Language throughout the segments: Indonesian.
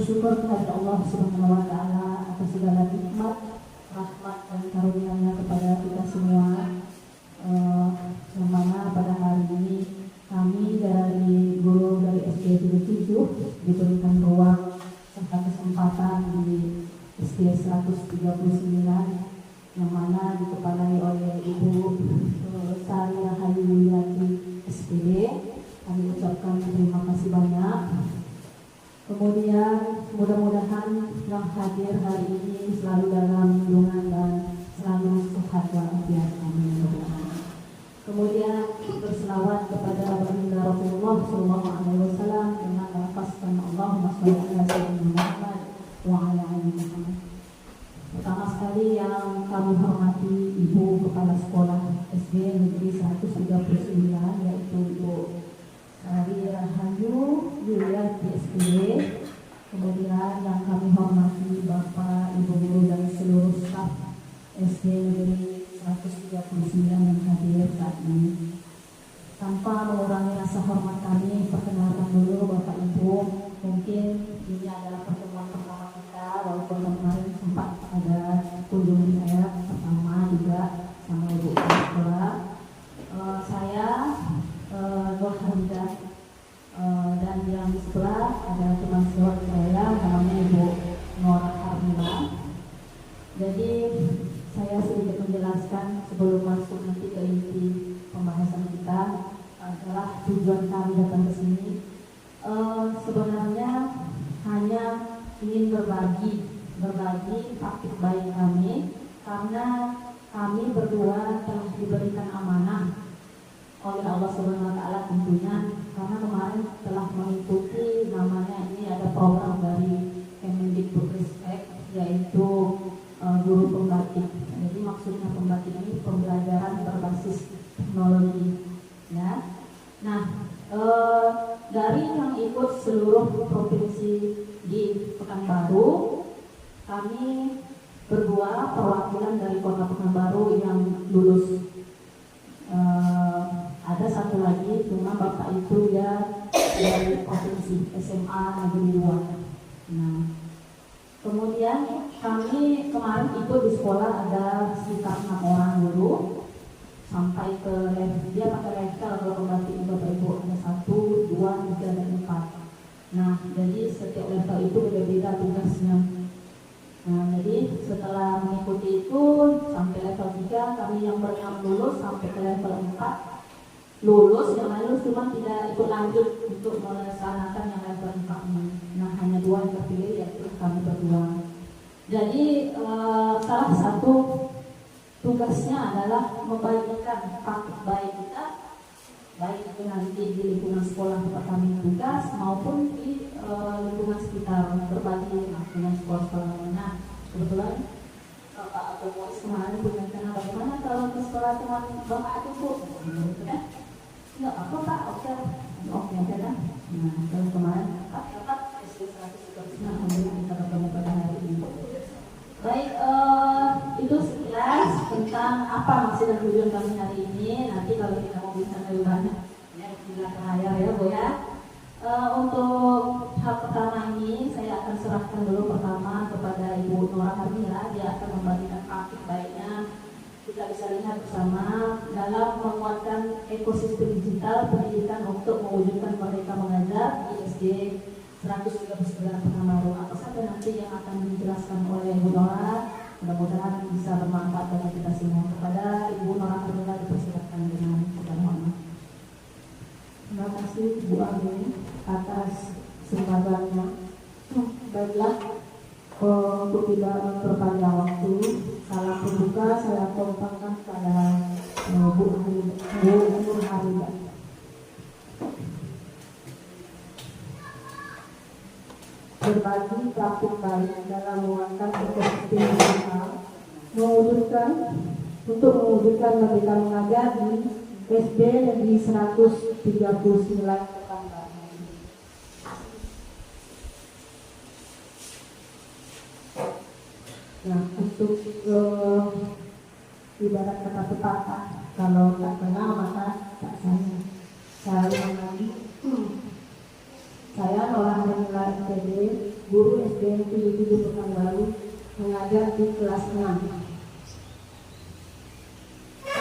bersyukur kepada Allah Subhanahu wa taala atas segala nikmat, rahmat dan karunia-Nya kepada kita semua. Yang mana pada hari ini kami dari guru dari SD 77 diberikan ruang serta kesempatan di SD 139 yang mana dikepalai oleh Ibu Sari Rahayu Wiyati SPD. Kami ucapkan terima kasih banyak. Kemudian mudah-mudahan yang hadir hari ini selalu dalam lindungan dan selalu sehat walafiat. Amin. Kemudian berselawat kepada baginda Rasulullah Sallallahu Alaihi Wasallam dengan melafazkan Allahumma sholli ala sayyidina Muhammad wa ala ali Muhammad. Pertama sekali yang kami hormati Ibu Kepala Sekolah SD Negeri 139 yaitu Ibu Sari Rahayu Wiyati SPD. Kemudian yang kami hormati Bapak, Ibu guru dan seluruh staf SD Negeri 139 yang hadir saat ini. Tanpa mengurangi rasa hormat kami, perkenalkan dulu Bapak Ibu. Mungkin ini adalah pertemuan pertama kita, walaupun kemarin sempat ada kunjungan saya pertama juga sama Ibu Kepala Sekolah. Saya Nur Hamidah, dan yang di sebelah ada teman sejawat saya namanya Ibu Nora Harmila. Jadi saya sedikit menjelaskan sebelum masuk nanti ke inti pembahasan kita adalah tujuan kami datang ke sini. Sebenarnya hanya ingin berbagi praktik baik kami, karena kami berdua telah diberikan amanah oleh Allah Subhanahu wa taala tentunya, karena kemarin telah mengikuti namanya ini ada program dari Kemendikbudristek yaitu guru pembatik. Jadi maksudnya pembatik ini pembelajaran berbasis teknologi ya. Nah, dari yang ikut seluruh provinsi di Pekanbaru, kami berdua perwakilan dari Kota Pekanbaru yang lulus. Ada satu lagi, cuma Bapak itu ya dari provinsi SMA Negeri 2. Nah, kemudian kami kemarin ikut di sekolah ada sekitar 6 orang guru sampai ke level, dia pakai level kalau pembatik Bapak Ibu ada 1, 2, 3, dan 4. Nah, jadi setiap level itu beda-beda tugasnya. Nah, jadi setelah mengikuti itu sampai level 3, kami yang berenam lulus sampai ke level 4 lulus, yang lain lulus cuma tidak ikut lanjut untuk melaksanakan yang level 4 ini. Nah, hanya 2 yang terpilih yaitu kami berdua. Jadi salah satu tugasnya adalah membagikan praktik baik kita, baik itu nanti di lingkungan sekolah tempat kami tugas maupun di lingkungan sekitar, berbagi dengan sekolah-sekolah lain. Nah, kebetulan Pak Abu Muis kemarin punya rencana bagaimana kalau ke sekolah teman Bapak itu Bu, gitu kan? Enggak apa Pak, oke aja kan? Nah, terus kemarin Pak dapat SD 139 alhamdulillah kita bertemu pada hari ini. Baik, itu sekilas tentang apa maksud dan tujuan kami hari ini. Nanti kalau kita mau bincang lebih banyak, ya di belakang layar ya Bu ya. Untuk hal pertama ini saya akan serahkan dulu pertama kepada Ibu Nora Harmila. Dia akan membagikan praktik baiknya. Kita bisa lihat bersama dalam menguatkan ekosistem digital pendidikan untuk mewujudkan Merdeka Mengajar di SD 139 Pekanbaru. Apa saja nanti yang akan dijelaskan oleh Ibu Nora, mudah-mudahan bisa bermanfaat bagi kita semua. Kepada Ibu Nora Harmila dipersilakan dengan segala hormat. Terima kasih Bu Ami atas kesempatan. Baiklah, untuk tidak memperpanjang waktu, salam pembuka saya tumpahkan pada Bu Nur Hamidah. Berbagi praktik baik dalam menguatkan ekosistem digital, mewujudkan Merdeka Mengajar di SD Negeri 139 Pekanbaru. Nah, untuk ibarat kata pepatah, kalau tak kenal maka tak sayang. Saya Nora Harmila SPD, guru dari 77 Pekanbaru mengajar di kelas 6.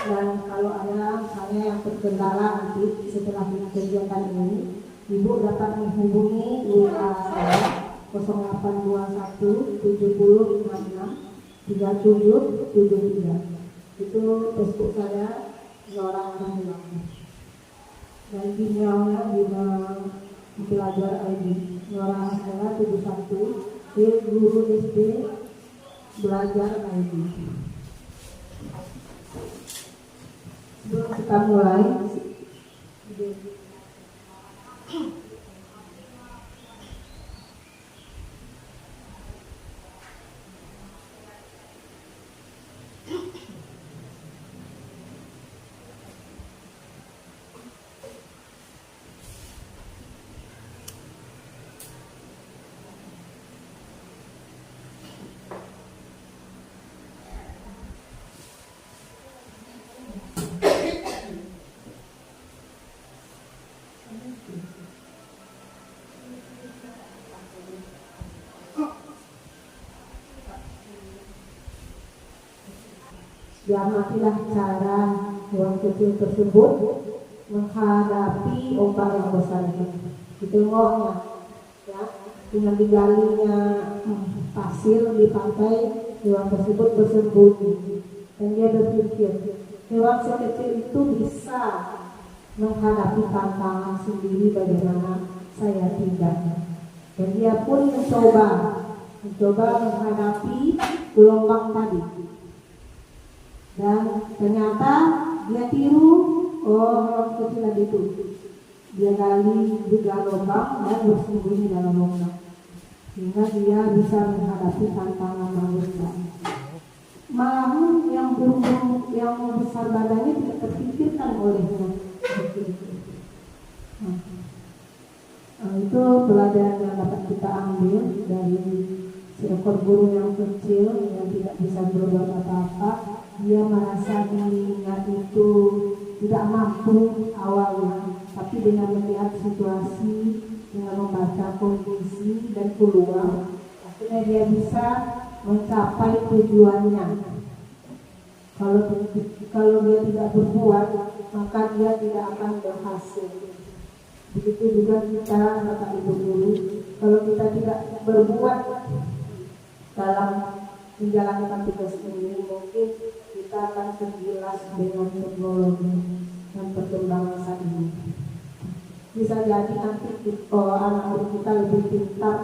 Dan kalau ada misalnya yang terkendala nanti setelah kegiatan ini, Ibu dapat menghubungi WA saya 0821 70 56 3773. Itu Facebook saya Nora Rahimah. Dan emailnya di pelajar ID Nora Rahimah 71 guru SD belajar ID. Sebelum kita mulai, diamatilah cara hewan kecil tersebut menghadapi ombak yang besar itu. Ditengoknya, ya, dengan digalinya pasir di pantai, hewan tersebut bersembunyi. Dan dia berpikir, hewan sekecil itu bisa menghadapi tantangan sendiri, bagaimana saya tidak. Dan dia pun mencoba menghadapi gelombang tadi. Dan ternyata dia tiru hewan kecil tadi itu. Dia gali juga lubang dan bersembunyi dalam lubang, sehingga dia bisa menghadapi tantangan manusia. Malahan yang burung yang besar badannya tidak terpikirkan olehnya. Itu pelajaran yang dapat kita ambil dari seekor burung yang kecil yang tidak bisa berbuat apa-apa. Dia merasa dirinya itu tidak mampu awalnya, tapi dengan melihat situasi, dengan membaca kondisi dan peluang, akhirnya dia bisa mencapai tujuannya. Kalau dia tidak berbuat, maka dia tidak akan berhasil. Begitu juga kita, Bapak Ibu guru, kalau kita tidak berbuat dalam menjalankan tugas ini, mungkin kita akan tergilas dengan teknologi dan perkembangan saat ini. Bisa jadi nanti anak-anak kita lebih pintar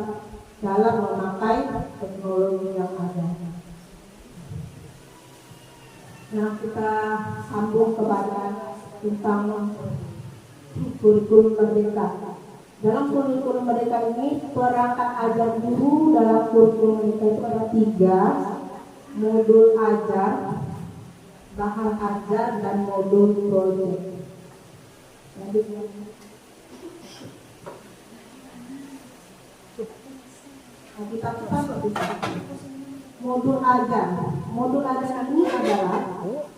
dalam memakai teknologi yang ada. Nah, kita sambung kepada tentang kurikulum merdeka. Dalam kurikulum merdeka ini, perangkat ajar guru dalam kurikulum merdeka itu ada 3: modul ajar, bahan ajar, dan modul proyek. Modul ajar ini adalah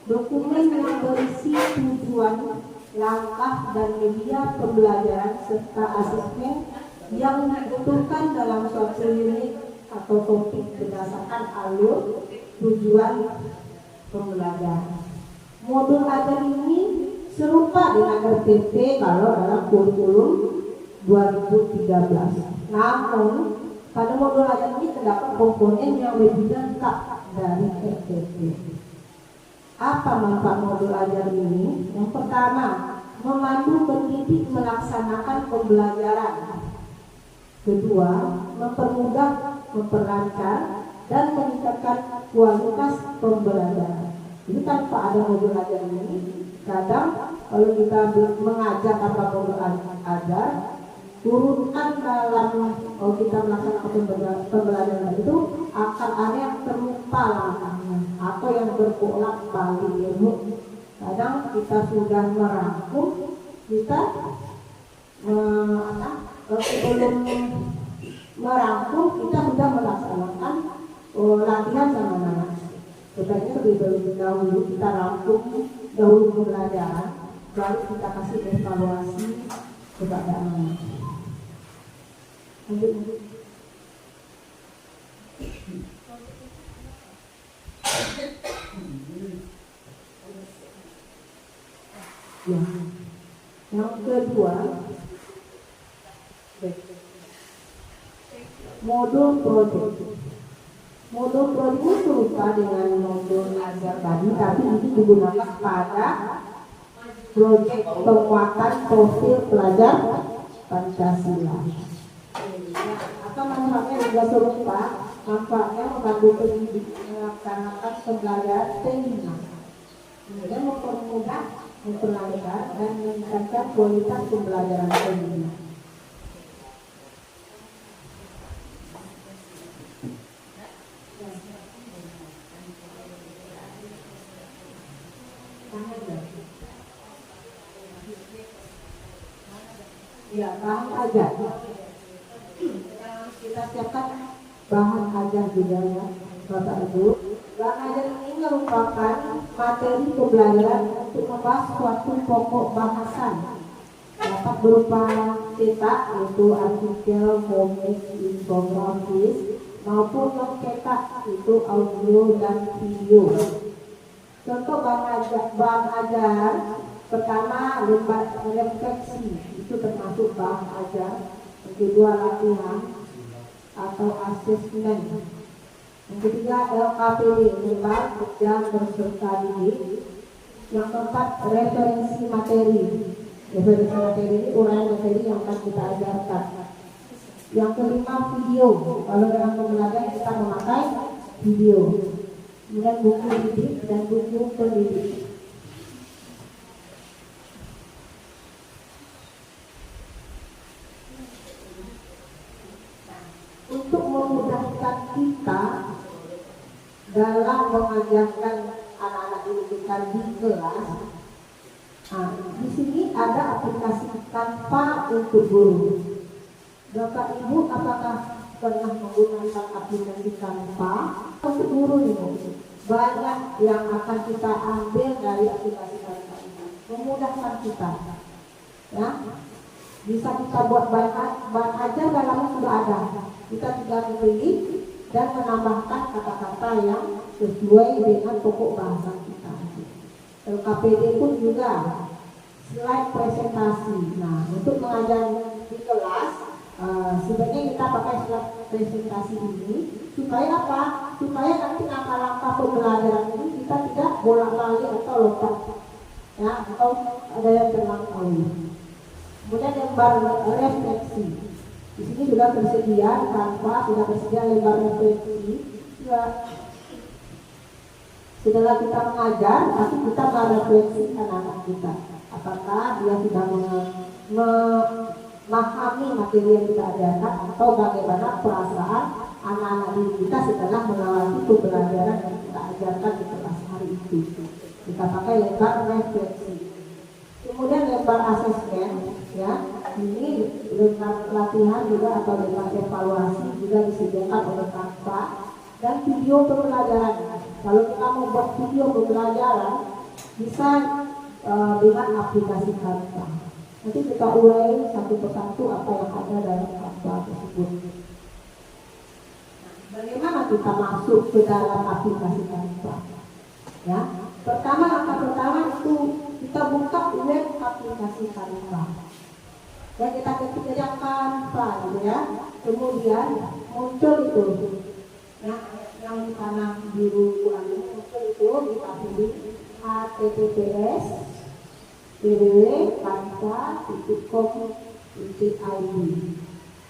dokumen yang berisi tujuan, langkah, dan media pembelajaran serta asesmen yang dibutuhkan dalam suatu unit atau topik berdasarkan alur tujuan pembelajaran. Modul ajar ini serupa dengan RPP kalau dalam kurikulum 2013. Namun pada modul ajar ini terdapat komponen yang lebih lengkap dari RPP. Apa manfaat modul ajar ini? Yang pertama, memandu pendidik melaksanakan pembelajaran. Kedua, mempermudah, memperlancar, dan meningkatkan kualitas pembelajaran. Jadi tanpa ada modul ajar ini, kadang kalau kita mengajar tanpa modul ajar, urutan dalam kita melaksanakan pembelajaran itu akan ada yang terlupa langkahnya atau yang berbolak balik ilmu. Kadang kita sudah merangkum, kita sebelum merangkum kita sudah melaksanakan latihan sama anak. Sebaiknya lebih dahulu kita rangkum dahulu pembelajaran, baru kita kasih evaluasi kepada anak. Ya. Yang kedua, modul project. Modul project itu serupa dengan modul ajar tadi, tapi ini digunakan pada proyek penguatan profil pelajar Pancasila. Atau manfaatnya juga serupa, manfaatnya membantu pendidik melaksanakan pembelajaran seminar. Kemudian mempermudah, memperlancar dan meningkatkan kualitas pembelajaran seminar. Ya, bahan ajar. Kita siapkan bahan ajar juga ya, Bapak Ibu. Bahan ajar ini merupakan materi pembelajaran untuk membahas suatu pokok bahasan. Dapat berupa cetak, yaitu artikel, komik, infografis, maupun non cetak, itu audio dan video. Contoh bahan ajar pertama lembar refleksi, itu termasuk bahan ajar. Yang kedua latihan atau asesmen. Yang ketiga LKPD, lembar kerja peserta didik. Yang keempat referensi materi. Referensi materi ini uraian materi yang akan kita ajarkan. Yang kelima video. Kalau dalam pembelajaran kita memakai video. Kemudian buku didik dan buku pendidik. Untuk memudahkan kita dalam mengajarkan anak-anak didik kita di kelas, di sini ada aplikasi Canva untuk guru. Bapak Ibu, apakah pernah menggunakan aplikasi Canva untuk guru ini? Banyak yang akan kita ambil dari aplikasi Canva ini, memudahkan kita. Ya, bisa kita buat bahan ajar dalamnya sudah ada. Kita tinggal memilih dan menambahkan kata-kata yang sesuai dengan pokok bahasa kita. LKPD pun juga slide presentasi. Nah, untuk mengajar di kelas, sebenarnya kita pakai slide presentasi ini supaya apa? Supaya nanti langkah-langkah pembelajaran ini kita tidak bolak-balik atau lompat, ya, atau ada yang terlampaui. Kemudian lembar refleksi. Di sini sudah tersedia di Canva, sudah tersedia lembar refleksi. Setelah kita mengajar, pasti kita merefleksi anak-anak kita. Apakah dia sudah memahami materi yang kita ajarkan atau bagaimana perasaan anak-anak didik kita setelah melewati pembelajaran yang kita ajarkan di kelas hari itu. Kita pakai lembar refleksi. Kemudian lembar asesmen, ya. Ini lembar latihan juga atau lembar evaluasi juga disediakan oleh Canva, dan video pembelajaran. Kalau kita mau buat video pembelajaran bisa dengan aplikasi Canva. Nanti kita urai satu persatu apa yang ada dalam Canva tersebut. Bagaimana kita masuk ke dalam aplikasi Canva? Ya, langkah pertama itu kita buka web aplikasi Canva. Dan kita ketik aja Canva, gitu ya. Kemudian muncul itu, ya, yang di kanan biru muncul itu, kita pilih https www.canva.com.id.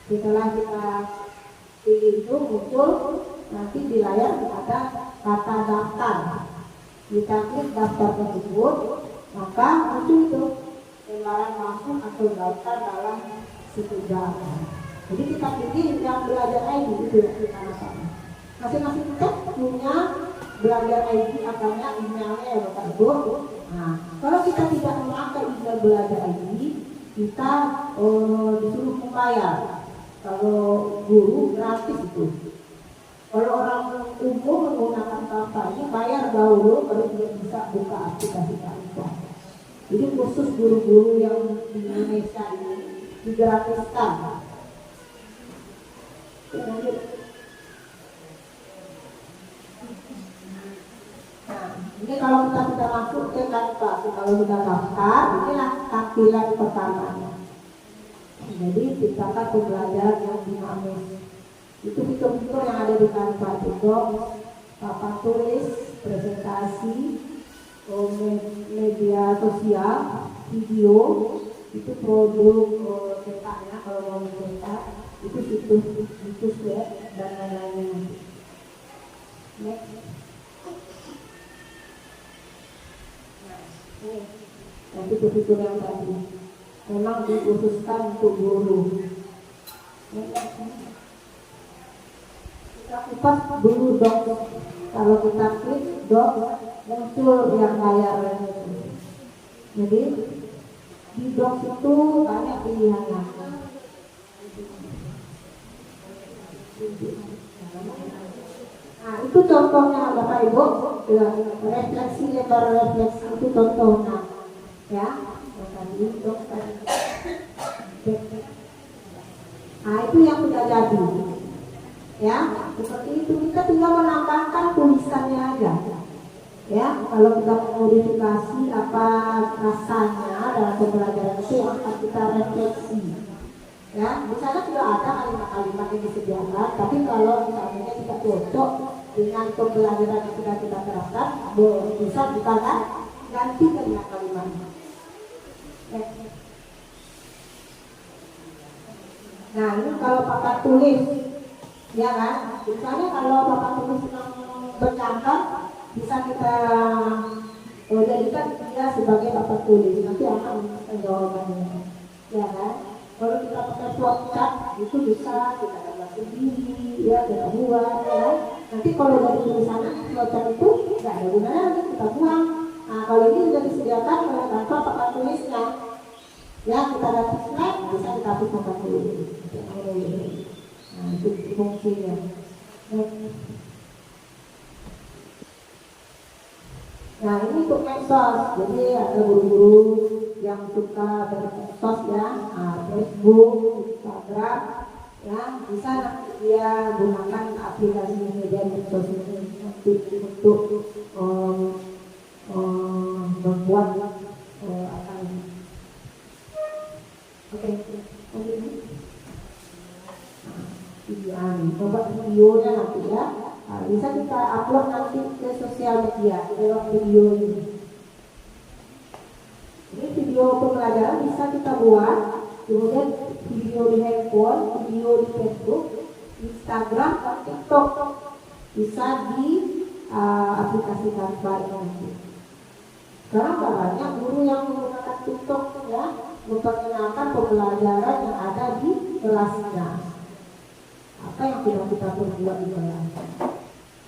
Setelah kita pilih itu muncul, nanti di layar ada kata daftar. Kita klik daftar tersebut, maka muncul itu lembaran masuk atau daftar dalam situ jam. Jadi kita pilih yang belajar ID itu yang kita lakukan. Masing-masing kita punya belajar ID, akalnya emailnya ya Bapak Ibu. Nah, kalau kita tidak memakai email belajar ID, kita disuruh membayar. Kalau guru gratis itu. Kalau orang umum menggunakan Canva ini bayar dahulu baru bisa buka aplikasi Canva. Jadi khusus guru-guru yang di Indonesia ini digratiskan. Nah, Ini kalau kita sudah masuk ke kantor, kalau sudah daftar, inilah tampilan pertamanya. Jadi ciptakan pembelajaran yang dinamis. Itu fitur-fitur yang ada di kantor itu, papan tulis, presentasi, media sosial, video, itu produk cetaknya kalau mau mencetak, itu situs web dan lain-lainnya. Next. Nah, itu fitur yang tadi memang dikhususkan untuk guru. Kita kupas dulu dok. Kalau kita klik dok, muncul yang layar itu. Jadi di dok itu banyak pilihannya. Nah, itu contohnya Bapak Ibu, refleksi lebar refleksi itu contohnya, ya. Nah, itu yang sudah jadi, ya. Seperti itu kita tinggal menambahkan tulisannya aja, ya. Kalau kita modifikasi apa rasanya dalam pembelajaran itu akan kita refleksi. Ya, di sana sudah ada kalimat-kalimat yang disediakan, tapi kalau misalnya kita cocok dengan pembelajaran yang sudah kita terapkan, bisa kita ganti kalimat-kalimatnya. Nah, ini kalau papan tulis, ya kan? Misalnya kalau papan tulis yang bercangkang, bisa kita jadikan dia sebagai papan tulis. Nanti akan jawabannya, ya kan? Kalau kita pakai flowchart itu bisa kita gambar sendiri, ya kita buat, ya. Nanti kalau dari tulisannya flowchart itu nggak ada gunanya, nanti kita buang. Nah, kalau ini sudah disediakan oleh kantor papan tulisnya, ya kita dapat slide bisa kita hapus papan tulis. Nah, itu fungsinya. Nah, ini untuk medsos, jadi ada guru-guru yang suka bermedsos ya, Facebook, Instagram, ya bisa nanti dia gunakan aplikasi media medsos ini untuk membuat apa ini. Oke, membuat videonya nanti ya. Nah, bisa kita upload nanti ke sosial media lewat video ini. Ini video pembelajaran bisa kita buat, kemudian video di handphone, video di Facebook, Instagram, dan TikTok bisa di aplikasi Canva nanti. Sekarang banyak guru yang menggunakan TikTok ya, memperkenalkan pembelajaran yang ada di kelasnya. Apa yang sudah kita perbuat di kelas?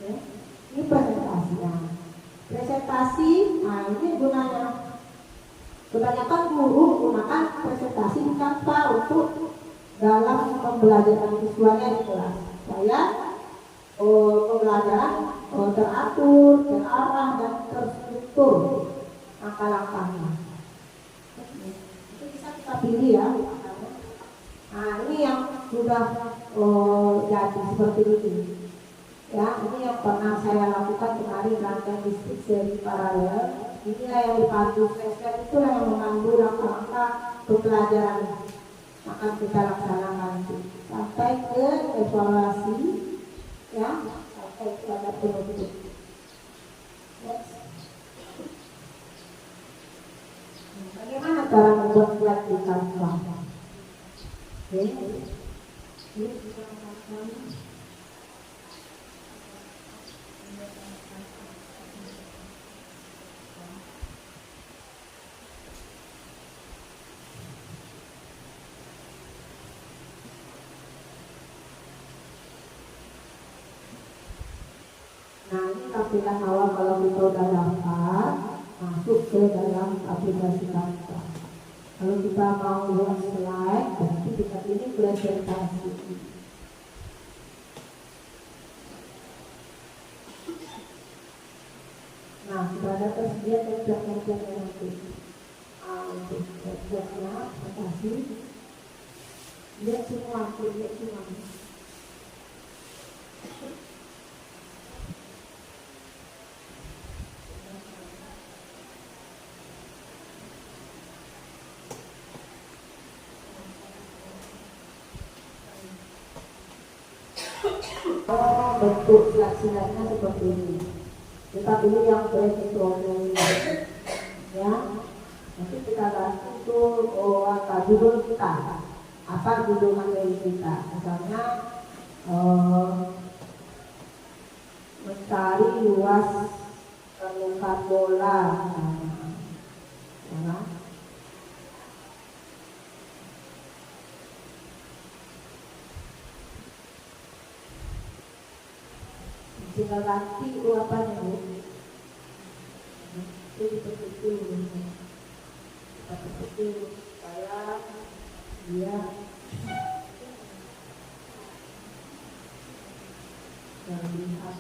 Ya. Ini presentasinya. Presentasi, nah ini gunanya. Kebanyakan guru menggunakan presentasi di Canva untuk dalam pembelajaran visualnya di kelas. Saya pembelajaran teratur, terarah dan terstruktur langkah-langkahnya. Itu bisa kita pilih ya. Nah, ini yang sudah jadi seperti ini. Ya, ini yang pernah saya lakukan kemarin rangkaian distrik seri paralel. Inilah yang dipandu slide itulah yang memandu langkah-langkah pembelajaran akan kita laksanakan sampai ke evaluasi, ya, sampai pada penutup. Bagaimana cara membuat slide di Canva? Oke. Nah, ini tampilan awal kalau kita udah daftar, masuk ke dalam aplikasi Canva. Kalau kita mau buat slide, berarti kita pilih presentasi. Nah, sudah ada tersedia template-template nanti. Untuk template-nya, presentasi. Lihat semua. bentuk silat-silatnya seperti ini. Kita pilih yang elektronik, ya. Nanti kita ganti itu judul kita, apa judul materi kita. Misalnya mencari luas permukaan bola, ya. Tinggal ganti itu apanya, Bu? Itu diperkecil, kita perkecil supaya dia terlihat.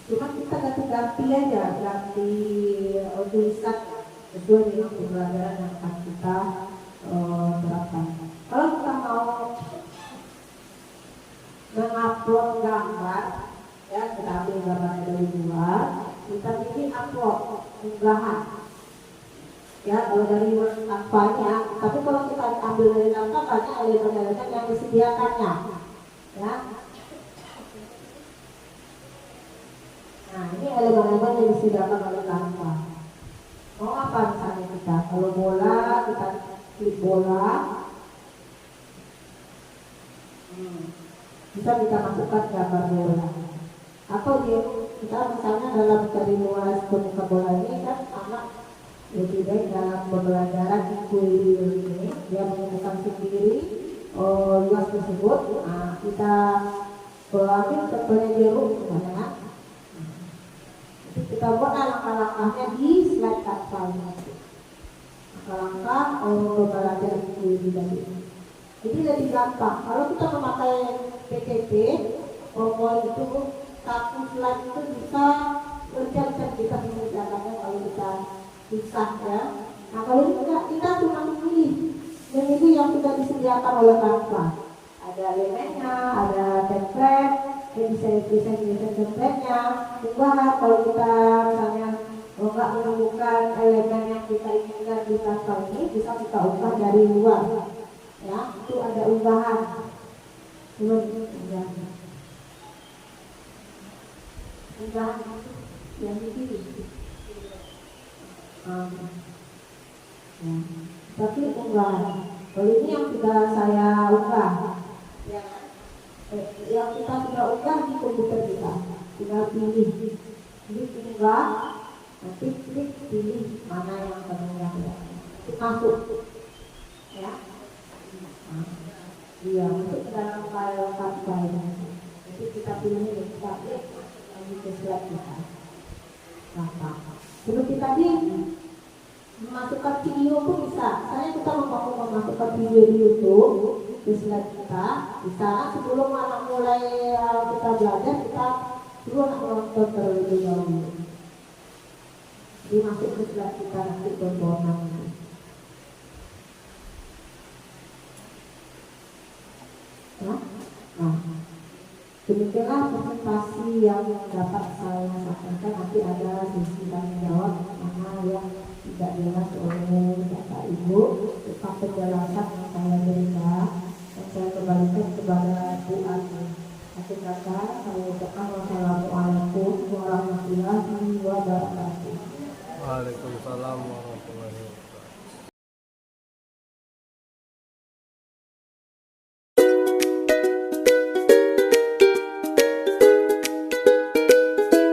Cuma kita ganti aja, ganti tulisan sesuai dengan pembelajaran yang akan kita terapkan. Kalau kita mau mengupload gambar, ya kita ambil gambar dari luar, kita bikin upload unggahan. Ya kalau dari tanpanya, tapi kalau kita ambil dari tanpa banyak elemen-elemen yang disediakannya, ya. Nah ini elemen-elemen yang disediakan oleh tanpa. Mau apa misalnya kita? Kalau bola, kita klik bola. Bisa kita masukkan gambar bola. Atau kita misalnya dalam mencari luas boneka bola ini kan anak lebih baik dalam pembelajaran Inkuil ini dia menemukan sendiri luas tersebut. Nah kita ambil contohnya jeruk misalnya. Kita buat langkah-langkahnya di slide kanvas. Langkah-langkah pembelajaran Inkuil tadi. Jadi lebih gampang. Kalau kita memakai PPT, PowerPoint itu satu slide itu bisa berjam-jam kita mengerjakannya kalau kita susah, ya. Nah kalau kita cuma memilih yang sudah disediakan oleh Canva. Ada elemennya, ada template, yang bisa desain template-nya. Juga kalau kita misalnya nggak menemukan elemen yang kita inginkan di Canva ini, bisa kita ubah dari luar. Ya, itu ada unggahan. Unggahan yang dipilih. Tapi unggahan. Kalau ini yang sudah saya unggah, yang kita sudah unggah di komputer kita, tinggal pilih. Klik unggah, nanti klik pilih mana yang terunggah. Masuk, ya. Iya, untuk ke dalam file Canva. Jadi kita pilih, kita klik lagi ke slide kita. Seperti tadi memasukkan video pun bisa. Misalnya kita mau memasukkan video di YouTube di slide kita, bisa sebelum anak mulai kita belajar, kita dulu anak nonton terlebih dahulu. Jadi masuk ke slide kita nanti tontonan. Demikianlah presentasi yang dapat saya sampaikan. Nanti ada sesi tanya jawab mana yang tidak jelas oleh Bapak Ibu tentang penjelasan yang saya berikan, dan saya kembalikan kepada Bu Ani. Akhir kata saya ucapkan wassalamualaikum warahmatullahi wabarakatuh. Waalaikumsalam warahmatullahi wabarakatuh.